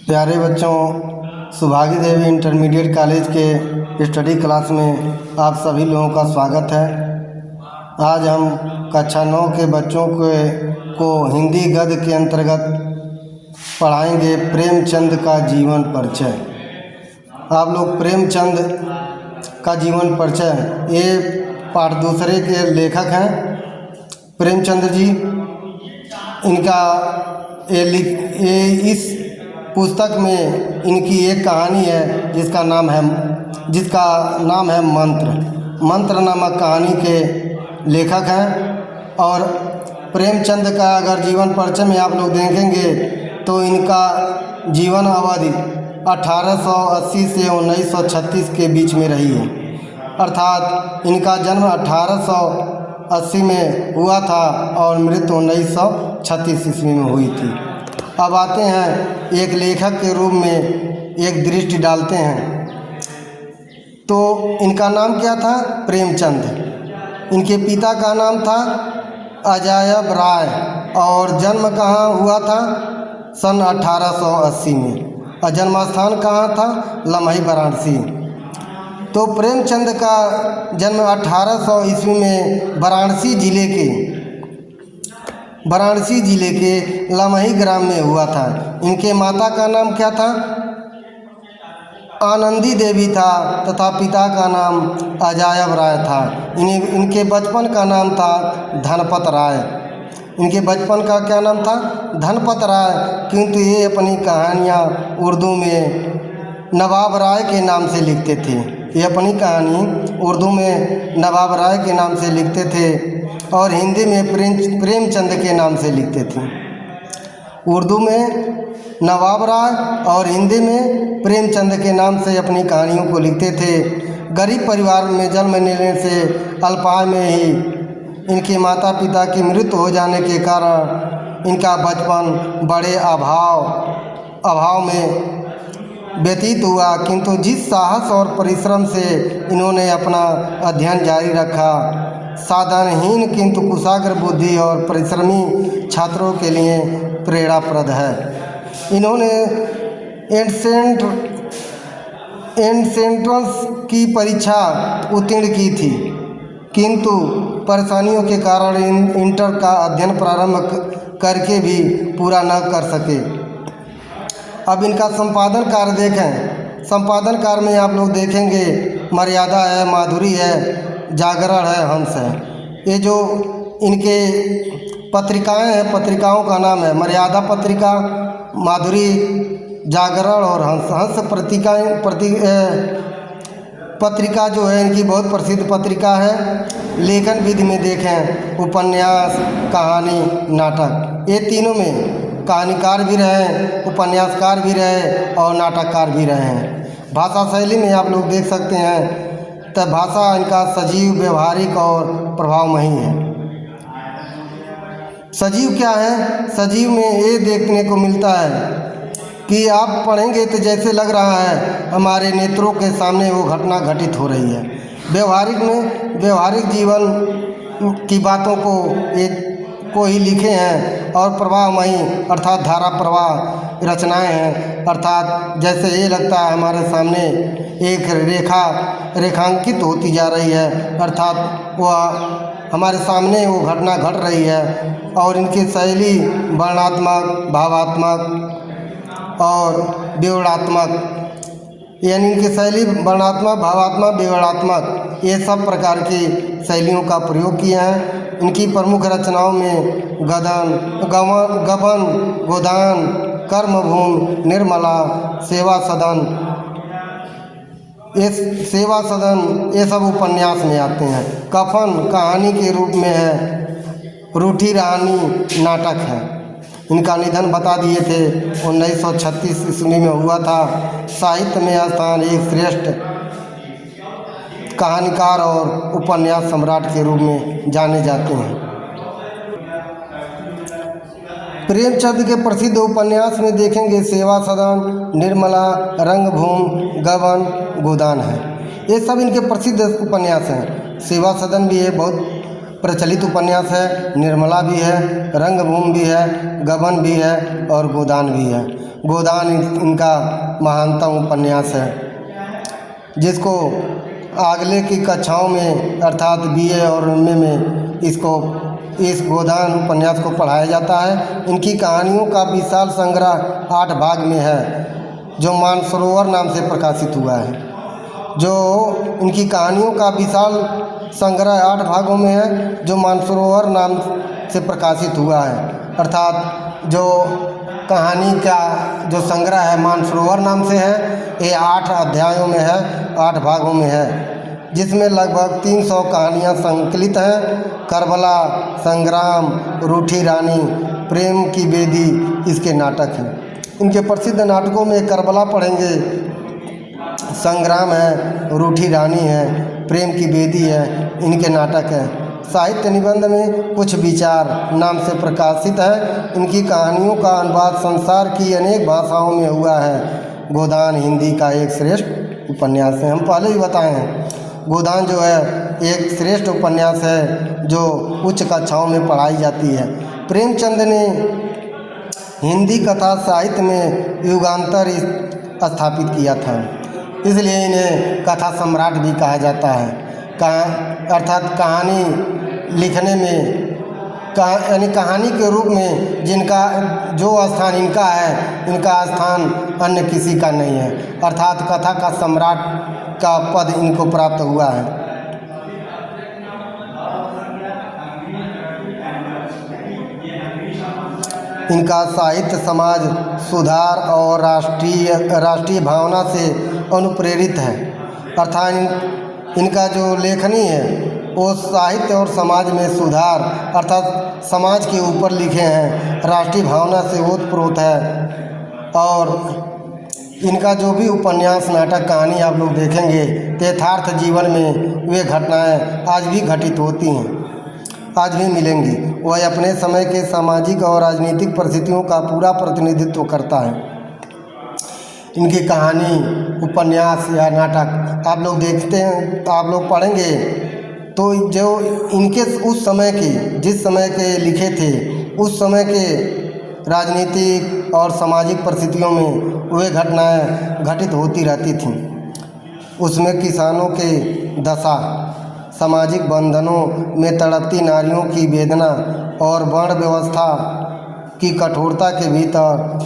प्यारे बच्चों, सुभागी देवी intermediate college के स्टडी क्लास में आप सभी लोगों का स्वागत है। आज हम कक्षा 9 के बच्चों को हिंदी गद्य के अंतर्गत पढ़ाएंगे प्रेमचंद का जीवन परिचय। आप लोग प्रेमचंद का जीवन परिचय, ये पाठ दूसरे के लेखक हैं प्रेमचंद जी। इनका ये इस पुस्तक में इनकी एक कहानी है जिसका नाम है मंत्र नामक कहानी के लेखक हैं। और प्रेमचंद का अगर जीवन परिचय में आप लोग देखेंगे तो इनका जीवन अवधि 1880 से 1936 के बीच में रही है, अर्थात इनका जन्म 1880 में हुआ था और मृत्यु 1936 ईस्वी में हुई थी। अब आते हैं एक लेखक के रूप में एक दृष्टि डालते हैं। तो इनका नाम क्या था? प्रेमचंद। इनके पिता का नाम था अजायब राय और जन्म कहाँ हुआ था? सन 1880 में। और जन्मस्थान कहाँ था? लम्ही वाराणसी। तो प्रेमचंद का जन्म 1800 ईस्वी में वाराणसी जिले के लम्ही ग्राम में हुआ था। इनके माता का नाम क्या था? आनंदी देवी था तथा पिता का नाम अजायब राय था। इनके बचपन का नाम था धनपत राय। इनके बचपन का क्या नाम था? धनपत राय। किंतु ये अपनी कहानियाँ उर्दू में नवाब राय के नाम से लिखते थे। ये अपनी कहानी उर्दू में नवाब राय के नाम से लिखते थे और हिंदी में प्रेमचंद के नाम से लिखते थे। उर्दू में नवाब राय और हिंदी में प्रेमचंद के नाम से अपनी कहानियों को लिखते थे। गरीब परिवार में जन्म लेने से अल्पाय में ही इनके माता पिता की मृत्यु हो जाने के कारण इनका बचपन बड़े अभाव में व्यतीत हुआ। किंतु जिस साहस और परिश्रम से इन्होंने अपना अध्ययन जारी रखा, साधनहीन किंतु कुशाग्र बुद्धि और परिश्रमी छात्रों के लिए प्रेरणाप्रद है। इन्होंने एंट्रेंस की परीक्षा उत्तीर्ण की थी, किंतु परेशानियों के कारण इंटर का अध्ययन प्रारंभ करके भी पूरा न कर सके। अब इनका संपादन कार्य देखें। संपादन कार्य में आप लोग देखेंगे मर्यादा है, माधुरी है, जागरण है, हंस है। ये जो इनके पत्रिकाएं हैं, पत्रिकाओं का नाम है मर्यादा पत्रिका, माधुरी, जागरण और हंस। हंस पत्रिका जो है इनकी बहुत प्रसिद्ध पत्रिका है। लेखन विधि में देखें उपन्यास, कहानी, नाटक, ये तीनों में कहानीकार भी रहे, उपन्यासकार भी रहे और नाटककार भी रहे हैं। भाषा शैली में आप लोग देख सकते हैं तो भाषा इनका सजीव, व्यवहारिक और प्रभावमयी है। सजीव क्या है? सजीव में ये देखने को मिलता है कि आप पढ़ेंगे तो जैसे लग रहा है हमारे नेत्रों के सामने वो घटना घटित हो रही है। व्यवहारिक में व्यवहारिक जीवन की बातों को ही लिखे हैं और प्रवाहमयी अर्थात धारा प्रवाह रचनाएं हैं, अर्थात जैसे ये लगता है हमारे सामने एक रेखांकित होती जा रही है, अर्थात वह हमारे सामने वो घटना घट रही है। और इनकी शैली वर्णनात्मक, भावात्मक और विवरणात्मक, यानी इनकी शैली वर्णनात्मक, भावात्मक, विवरणात्मक, ये सब प्रकार की शैलियों का प्रयोग किया है। इनकी प्रमुख रचनाओं में गबन, गोदान, कर्मभूमि, निर्मला, सेवा सदन ये सब उपन्यास में आते हैं। कफन कहानी के रूप में है। रूठी रानी नाटक है। इनका निधन बता दिए थे 1936 ईस्वी में हुआ था। साहित्य में स्थान एक श्रेष्ठ कहानीकार और उपन्यास सम्राट के रूप में जाने जाते हैं। प्रेमचंद के प्रसिद्ध उपन्यास में देखेंगे सेवा सदन, निर्मला, रंगभूमि, गबन, गोदान है। ये सब इनके प्रसिद्ध उपन्यास हैं। सेवा सदन भी है, बहुत प्रचलित उपन्यास है, निर्मला भी है, रंगभूमि भी है, गबन भी है और गोदान भी है। गोदान इनका महानतम उपन्यास है, जिसको अगले की कक्षाओं में अर्थात BA और MA में इस गोदान उपन्यास को पढ़ाया जाता है। इनकी कहानियों का विशाल संग्रह 8 भाग में है, जो मानसरोवर नाम से प्रकाशित हुआ है। जो इनकी कहानियों का विशाल संग्रह 8 भागों में है, जो मानसरोवर नाम से प्रकाशित हुआ है। अर्थात जो कहानी का जो संग्रह है मानसरोवर नाम से है, ये 8 अध्यायों में है, 8 भागों में है, जिसमें लगभग 300 कहानियाँ संकलित हैं। करबला, संग्राम, रूठी रानी, प्रेम की बेदी इसके नाटक हैं। इनके प्रसिद्ध नाटकों में करबला पढ़ेंगे, संग्राम है, रूठी रानी है, प्रेम की बेदी है, इनके नाटक हैं। साहित्य निबंध में कुछ विचार नाम से प्रकाशित है। इनकी कहानियों का अनुवाद संसार की अनेक भाषाओं में हुआ है। गोदान हिंदी का एक श्रेष्ठ उपन्यास है। हम पहले ही बताए हैं, गोदान जो है एक श्रेष्ठ उपन्यास है जो उच्च कक्षाओं में पढ़ाई जाती है। प्रेमचंद ने हिंदी कथा साहित्य में युगांतर स्थापित किया था, इसलिए इन्हें कथा सम्राट भी कहा जाता है। अर्थात कहानी लिखने में यानी कहानी के रूप में जिनका जो स्थान इनका है, इनका स्थान अन्य किसी का नहीं है। अर्थात कथा का सम्राट का पद इनको प्राप्त हुआ है। इनका साहित्य समाज सुधार और राष्ट्रीय भावना से अनुप्रेरित है। अर्थात इनका जो लेखनी है वो साहित्य और समाज में सुधार अर्थात समाज के ऊपर लिखे हैं, राष्ट्रीय भावना से ओतप्रोत है। और इनका जो भी उपन्यास, नाटक, कहानी आप लोग देखेंगे तो यथार्थ जीवन में वे घटनाएं आज भी घटित होती हैं, आज भी मिलेंगी। वह अपने समय के सामाजिक और राजनीतिक परिस्थितियों का पूरा प्रतिनिधित्व करता है। इनकी कहानी, उपन्यास या नाटक आप लोग देखते हैं, आप लोग पढ़ेंगे तो जो इनके उस समय के, जिस समय के लिखे थे, उस समय के राजनीतिक और सामाजिक परिस्थितियों में वे घटनाएं घटित होती रहती थीं। उसमें किसानों के दशा, सामाजिक बंधनों में तड़पती नारियों की वेदना और वर्ण व्यवस्था की कठोरता के भीतर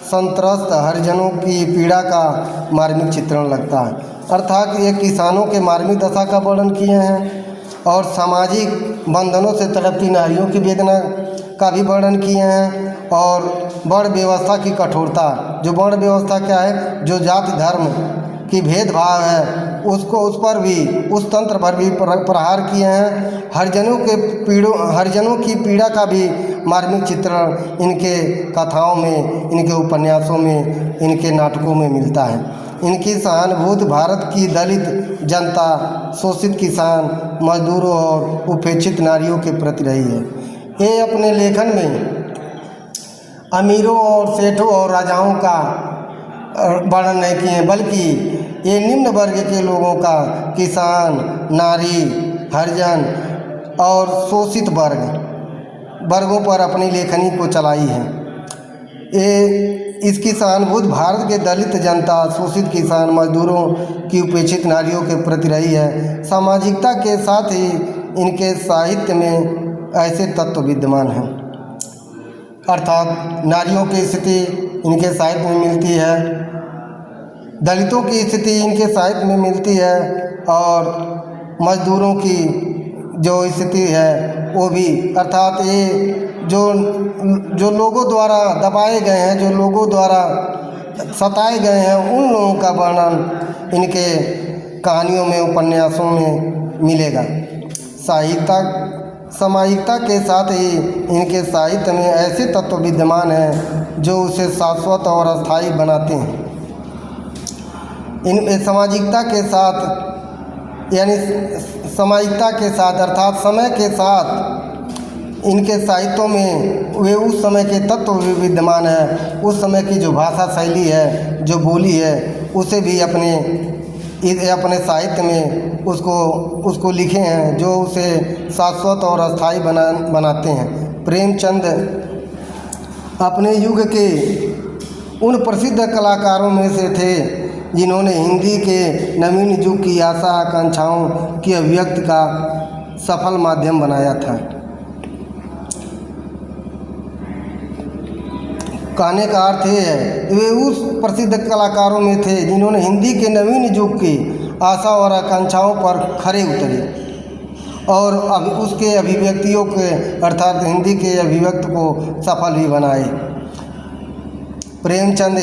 संत्रस्त हरिजनों की पीड़ा का मार्मिक चित्रण लगता है। अर्थात ये किसानों के मार्मिक दशा का वर्णन किए हैं और सामाजिक बंधनों से तड़पती नारियों की वेदना का भी वर्णन किए हैं। और वर्ण व्यवस्था की कठोरता, जो वर्ण व्यवस्था क्या है, जो जाति धर्म की भेदभाव है, उसको उस पर भी, उस तंत्र पर भी प्रहार किए हैं। हरिजनों की पीड़ा का भी मार्मिक चित्रण इनके कथाओं में, इनके उपन्यासों में, इनके नाटकों में मिलता है। इनकी सहानुभूति भारत की दलित जनता, शोषित किसान, मजदूरों और उपेक्षित नारियों के प्रति रही है। ये अपने लेखन में अमीरों और सेठों और राजाओं का वर्णन नहीं किए, बल्कि ये निम्न वर्ग के लोगों का, किसान, नारी, हरिजन और शोषित वर्गों पर अपनी लेखनी को चलाई है। इसकी सहानुभूति भारत के दलित जनता, शोषित किसान, मजदूरों की उपेक्षित नारियों के प्रति रही है। सामाजिकता के साथ ही इनके साहित्य में ऐसे तत्व विद्यमान हैं। अर्थात नारियों की स्थिति इनके साहित्य में मिलती है, दलितों की स्थिति इनके साहित्य में मिलती है, और मजदूरों की जो स्थिति है वो भी। अर्थात ये जो लोगों द्वारा दबाए गए हैं, जो लोगों द्वारा सताए गए हैं, उन लोगों का वर्णन इनके कहानियों में, उपन्यासों में मिलेगा। सामाजिकता के साथ ही इनके साहित्य में ऐसे तत्व विद्यमान हैं जो उसे शाश्वत और अस्थायी बनाते हैं। इन सामाजिकता के साथ यानी सामाजिकता के साथ अर्थात समय के साथ इनके साहित्यों में वे उस समय के तत्व विद्यमान है। उस समय की जो भाषा शैली है, जो बोली है, उसे भी अपने साहित्य में उसको लिखे हैं, जो उसे शाश्वत और अस्थायी बनाते हैं। प्रेमचंद अपने युग के उन प्रसिद्ध कलाकारों में से थे जिन्होंने हिंदी के नवीन युग की आशा आकांक्षाओं की अभिव्यक्ति का सफल माध्यम बनाया था। कहने का अर्थ ये है, वे उस प्रसिद्ध कलाकारों में थे जिन्होंने हिंदी के नवीन युग की आशा और आकांक्षाओं पर खरे उतरे और उसके अभिव्यक्तियों के अर्थात हिंदी के अभिव्यक्ति को सफल भी बनाए। प्रेमचंद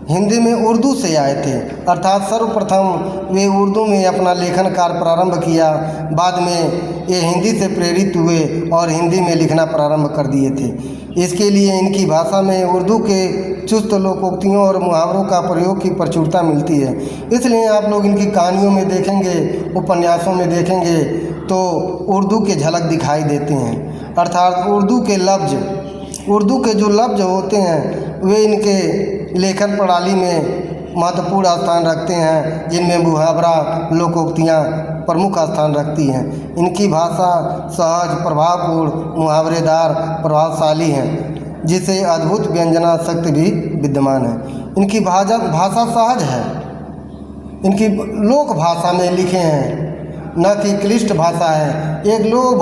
हिंदी में उर्दू से आए थे, अर्थात सर्वप्रथम वे उर्दू में अपना लेखन कार्य प्रारंभ किया। बाद में ये हिंदी से प्रेरित हुए और हिंदी में लिखना प्रारंभ कर दिए थे। इसके लिए इनकी भाषा में उर्दू के चुस्त लोकोक्तियों और मुहावरों का प्रयोग की प्रचुरता मिलती है। इसलिए आप लोग इनकी कहानियों में देखेंगे, उपन्यासों में देखेंगे तो उर्दू के झलक दिखाई देते हैं, अर्थात उर्दू के जो लफ्ज़ होते हैं वे इनके लेखन प्रणाली में महत्वपूर्ण स्थान रखते हैं, जिनमें मुहावरा लोकोक्तियाँ प्रमुख स्थान रखती हैं। इनकी भाषा सहज, प्रभावपूर्ण, मुहावरेदार, प्रभावशाली है, जिसे अद्भुत व्यंजना शक्ति भी विद्यमान है। इनकी भाषा सहज है, इनकी लोक भाषा में लिखे हैं, न कि क्लिष्ट भाषा है। एक लोक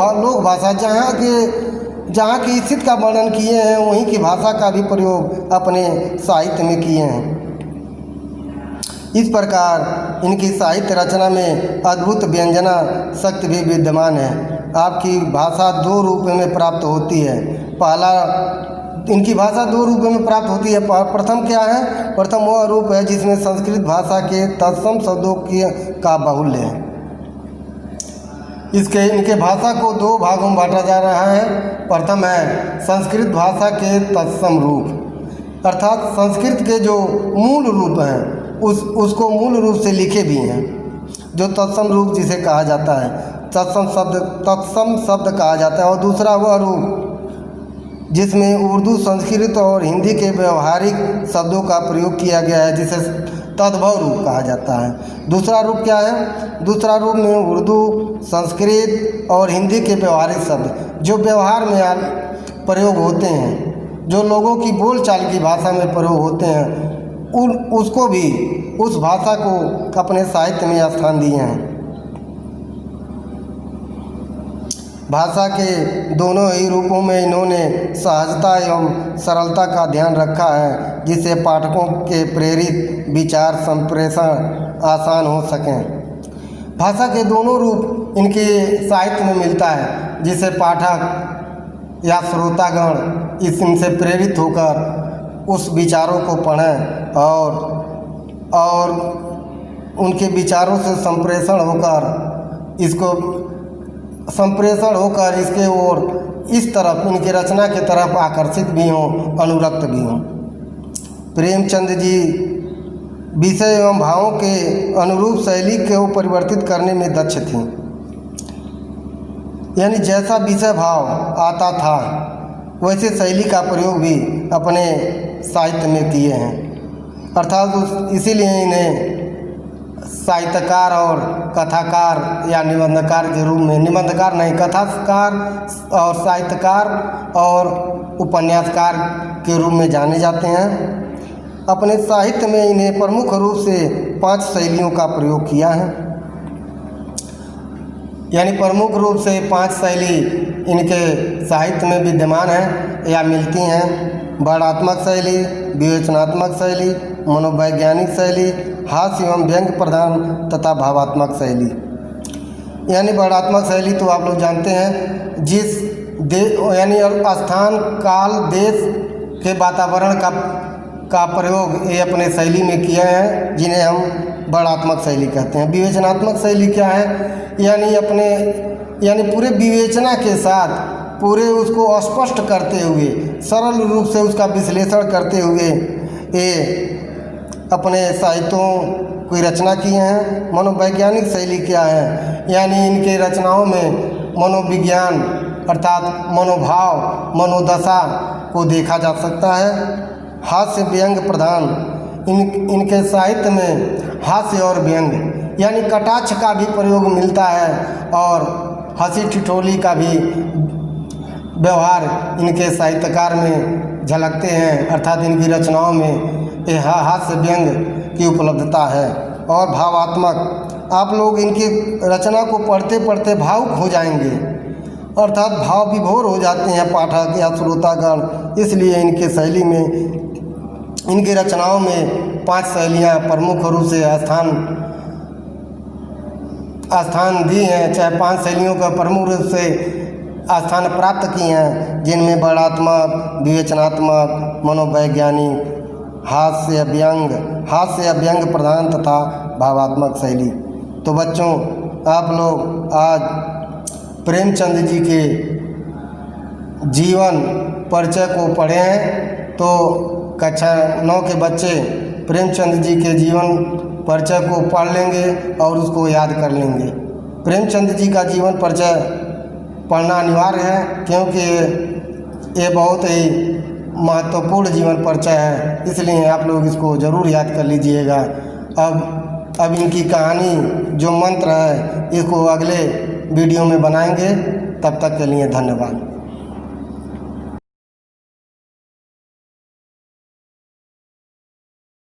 भाषा जहाँ की स्थिति का वर्णन किए हैं वहीं की भाषा का भी प्रयोग अपने साहित्य में किए हैं। इस प्रकार इनकी साहित्य रचना में अद्भुत व्यंजना शक्ति भी विद्यमान है। आपकी भाषा दो रूपों में प्राप्त होती है। इनकी भाषा दो रूपों में प्राप्त होती है। प्रथम क्या है? प्रथम वह रूप है जिसमें संस्कृत भाषा के तत्सम शब्दों का बाहुल्य है। इनके भाषा को दो भागों में बांटा जा रहा है। प्रथम है संस्कृत भाषा के तत्सम रूप, अर्थात संस्कृत के जो मूल रूप हैं उसको मूल रूप से लिखे भी हैं, जो तत्सम रूप जिसे कहा जाता है, तत्सम शब्द कहा जाता है। और दूसरा वह रूप जिसमें उर्दू, संस्कृत और हिंदी के व्यवहारिक शब्दों का प्रयोग किया गया है, जिसे तद्भव रूप कहा जाता है। दूसरा रूप क्या है? दूसरा रूप में उर्दू, संस्कृत और हिंदी के व्यवहारिक शब्द जो व्यवहार में प्रयोग होते हैं, जो लोगों की बोलचाल की भाषा में प्रयोग होते हैं, उसको भी, उस भाषा को अपने साहित्य में स्थान दिए हैं। भाषा के दोनों ही रूपों में इन्होंने सहजता एवं सरलता का ध्यान रखा है, जिससे पाठकों के प्रेरित विचार संप्रेषण आसान हो सकें। भाषा के दोनों रूप इनके साहित्य में मिलता है, जिससे पाठक या श्रोतागण इनसे प्रेरित होकर उस विचारों को पढ़ें और उनके विचारों से संप्रेषण होकर इसके ओर इस तरफ, इनकी रचना की तरफ आकर्षित भी हों, अनुरक्त भी हों। प्रेमचंद जी विषय एवं भावों के अनुरूप शैली को परिवर्तित करने में दक्ष थीं। यानी जैसा विषय भाव आता था वैसे शैली का प्रयोग भी अपने साहित्य में किए हैं, अर्थात इसीलिए इन्हें साहित्यकार और कथाकार या निबंधकार के रूप में, निबंधकार नहीं, कथाकार और साहित्यकार और उपन्यासकार के रूप में जाने जाते हैं। अपने साहित्य में इन्हें प्रमुख रूप से 5 शैलियों का प्रयोग किया है। यानी प्रमुख रूप से 5 शैली इनके साहित्य में विद्यमान है या मिलती हैं। वर्णात्मक शैली, विवेचनात्मक शैली, मनोवैज्ञानिक शैली, हास्य एवं व्यंग प्रधान तथा भावात्मक शैली। यानी वर्णात्मक शैली तो आप लोग जानते हैं, यानी स्थान, काल, देश के वातावरण का प्रयोग ये अपने शैली में किए हैं, जिन्हें हम वर्णात्मक शैली कहते हैं। विवेचनात्मक शैली क्या है? यानी पूरे विवेचना के साथ पूरे उसको स्पष्ट करते हुए, सरल रूप से उसका विश्लेषण करते हुए ये अपने साहित्यों की रचना किए हैं। मनोवैज्ञानिक शैली क्या है? यानी इनके रचनाओं में मनोविज्ञान अर्थात मनोभाव, मनोदशा को देखा जा सकता है। हास्य व्यंग प्रधान, इनके साहित्य में हास्य और व्यंग यानी कटाक्ष का भी प्रयोग मिलता है और हंसी ठिठोली का भी व्यवहार इनके साहित्यकार में झलकते हैं, अर्थात इनकी रचनाओं में यह हास्य व्यंग की उपलब्धता है और भावात्मक। आप लोग इनकी रचना को पढ़ते पढ़ते भावुक हो जाएंगे, अर्थात भाव विभोर हो जाते हैं पाठक या श्रोतागण। इसलिए इनके शैली में, इनकी रचनाओं में 5 शैलियाँ प्रमुख रूप से स्थान दी हैं, चाहे 5 शैलियों का प्रमुख रूप से स्थान प्राप्त की हैं, जिनमें वर्णनात्मक, विवेचनात्मक, मनोवैज्ञानिक, हास्य व्यंग प्रधान तथा भावात्मक शैली। तो बच्चों, आप लोग आज प्रेमचंद जी के जीवन परिचय को पढ़े हैं, तो कक्षा 9 के बच्चे प्रेमचंद जी के जीवन परिचय को पढ़ लेंगे और उसको याद कर लेंगे। प्रेमचंद जी का जीवन परिचय पढ़ना अनिवार्य है, क्योंकि ये बहुत ही महत्वपूर्ण जीवन परिचय है, इसलिए आप लोग इसको ज़रूर याद कर लीजिएगा। अब इनकी कहानी जो मंत्र है, इसको अगले वीडियो में बनाएंगे। तब तक के लिए धन्यवाद।